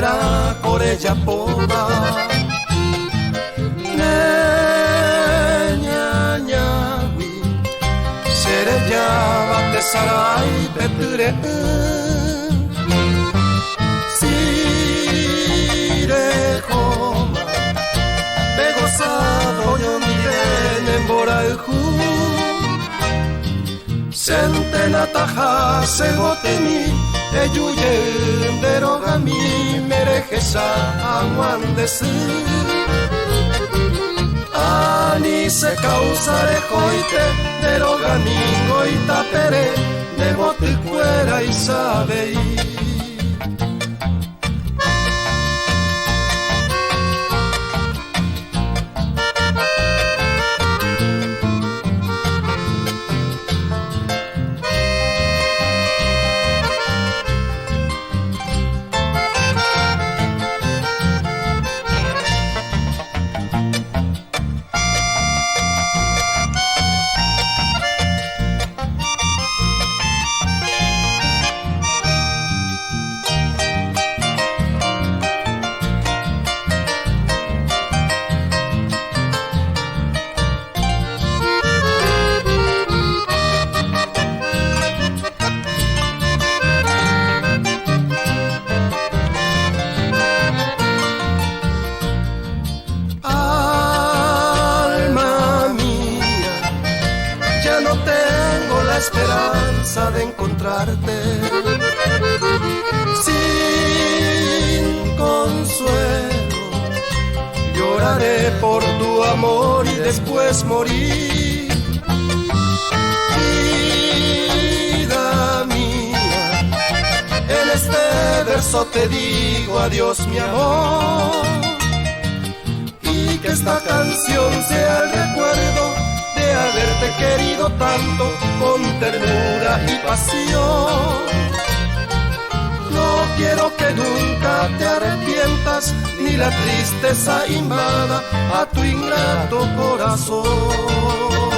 era corella poda. Neñañawi, sereya bate sarai peture. Sirejoma, begozado yondiren emboralju. Sentena taja segoteni, eyuyen derogami merejesa aguan desu. Ani se causare joite, derogami goita pere, debote cuera y sabei. Esperanza de encontrarte sin consuelo, lloraré por tu amor y después morir. Vida mía, en este verso te digo adiós mi amor, y que esta canción sea el recuerdo de haberte querido tanto con ternura y pasión. No quiero que nunca te arrepientas, ni la tristeza invada a tu ingrato corazón.